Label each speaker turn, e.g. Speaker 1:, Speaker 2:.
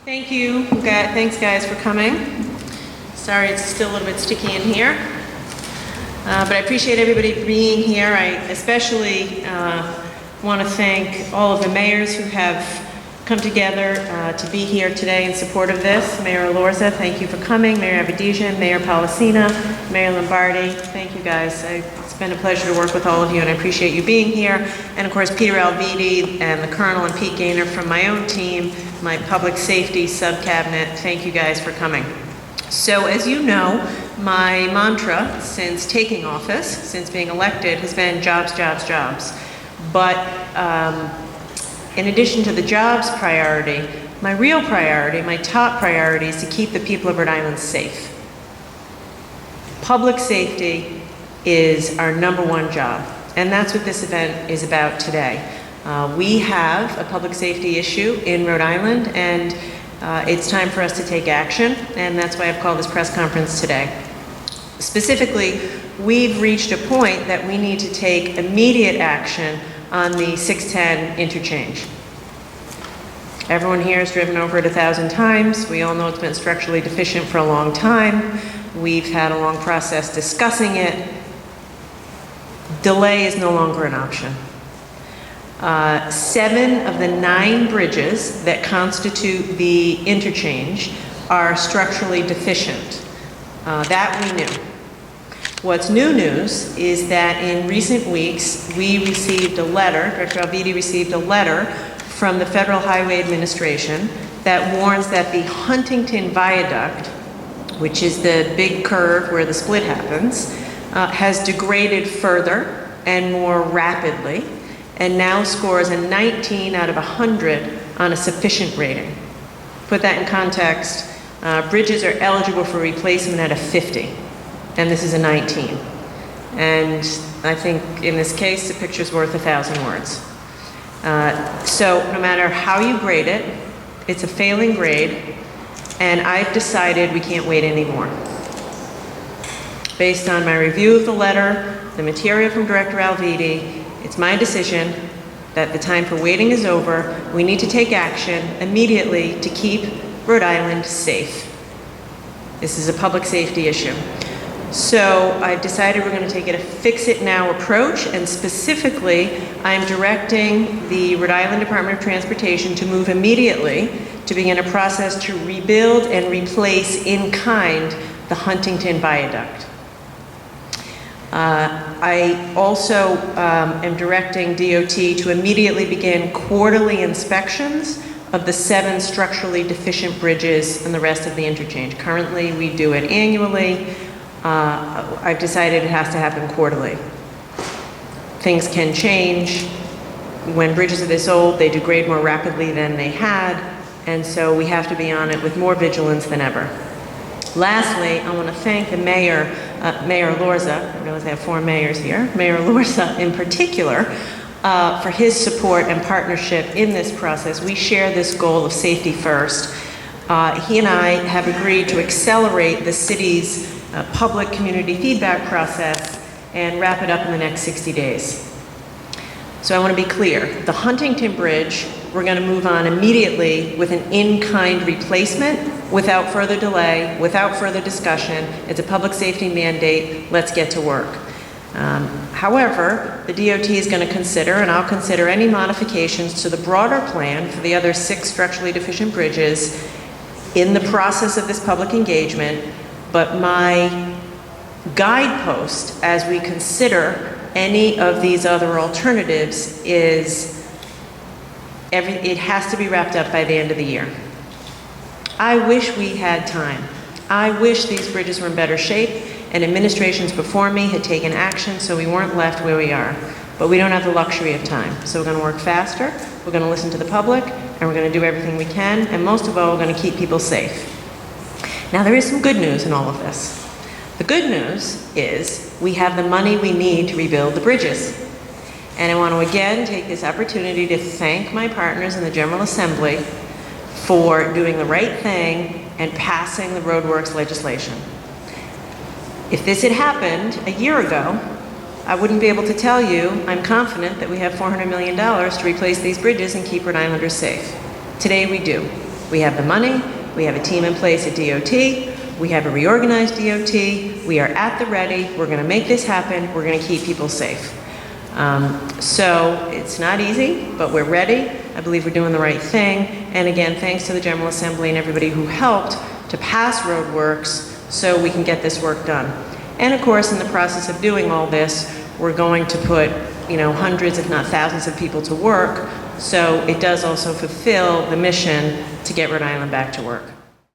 Speaker 1: Thank you. Thanks, guys, for coming. Sorry it's still a little bit sticky in here. But I appreciate everybody being here. I especially want to thank all of the mayors who have come together to be here today in support of this. Mayor Elorza, thank you for coming. Mayor Avedisian, Mayor Policina, Mayor Lombardi, thank you guys. It's been a pleasure to work with all of you and I appreciate you being here. And of course, Peter Alviti and the Colonel and Pete Gaynor from my own team, my public safety sub-cabinet, thank you guys for coming. So as you know, my mantra since taking office, since being elected, has been jobs, jobs, jobs. But in addition to the jobs priority, my real priority, my top priority is to keep the people of Rhode Island safe. Public safety is our #1 job, and that's what this event is about today. We have a public safety issue in Rhode Island, and it's time for us to take action, and that's why I've called this press conference today. Specifically, we've reached a point that we need to take immediate action on the 610 interchange. Everyone here has driven over it 1,000 times. We all know it's been structurally deficient for a long time. We've had a long process discussing it. Delay is no longer an option. 7 of the 9 bridges that constitute the interchange are structurally deficient. That we knew. What's new news is that in recent weeks, we received a letter, Director Alviti received a letter from the Federal Highway Administration that warns that the Huntington Viaduct, which is the big curve where the split happens, has degraded further and more rapidly, and now scores a 19 out of 100 on a sufficient rating. Put that in context, bridges are eligible for replacement at a 50. And this is a 19. And I think in this case, the picture's worth 1,000 words. So no matter how you grade it, it's a failing grade, and I've decided we can't wait anymore. Based on my review of the letter, the material from Director Alviti, it's my decision that the time for waiting is over. We need to take action immediately to keep Rhode Island safe. This is a public safety issue. So I've decided we're going to take a fix-it-now approach, and specifically, I'm directing the Rhode Island Department of Transportation to move immediately to begin a process to rebuild and replace in kind the Huntington Viaduct. I also am directing DOT to immediately begin quarterly inspections of the 7 structurally deficient bridges and the rest of the interchange. Currently, we do it annually. I've decided it has to happen quarterly. Things can change. When bridges are this old, they degrade more rapidly than they had, and so we have to be on it with more vigilance than ever. Lastly, I want to thank the mayor, Mayor Elorza. I realize I have 4 mayors here. Mayor Elorza in particular, for his support and partnership in this process. We share this goal of safety first. He and I have agreed to accelerate the city's public community feedback process and wrap it up in the next 60 days. So I want to be clear. The Huntington Bridge, we're going to move on immediately with an in-kind replacement without further delay, without further discussion. It's a public safety mandate. Let's get to work. However, the DOT is going to consider, and I'll consider, any modifications to the broader plan for the other 6 structurally deficient bridges in the process of this public engagement. But my guidepost as we consider any of these other alternatives is it has to be wrapped up by the end of the year. I wish we had time. I wish these bridges were in better shape and administrations before me had taken action so we weren't left where we are. But we don't have the luxury of time. So we're going to work faster, we're going to listen to the public, and we're going to do everything we can, and most of all, we're going to keep people safe. Now, there is some good news in all of this. The good news is we have the money we need to rebuild the bridges. And I want to again take this opportunity to thank my partners in the General Assembly for doing the right thing and passing the RhodeWorks legislation. If this had happened a year ago, I wouldn't be able to tell you I'm confident that we have $400 million to replace these bridges and keep Rhode Islanders safe. Today we do. We have the money, we have a team in place at DOT, we have a reorganized DOT, we are at the ready, we're going to make this happen, we're going to keep people safe. So it's not easy, but we're ready. I believe we're doing the right thing. And again, thanks to the General Assembly and everybody who helped to pass RhodeWorks so we can get this work done. And of course, in the process of doing all this, we're going to put, hundreds, if not thousands of people to work. So it does also fulfill the mission to get Rhode Island back to work.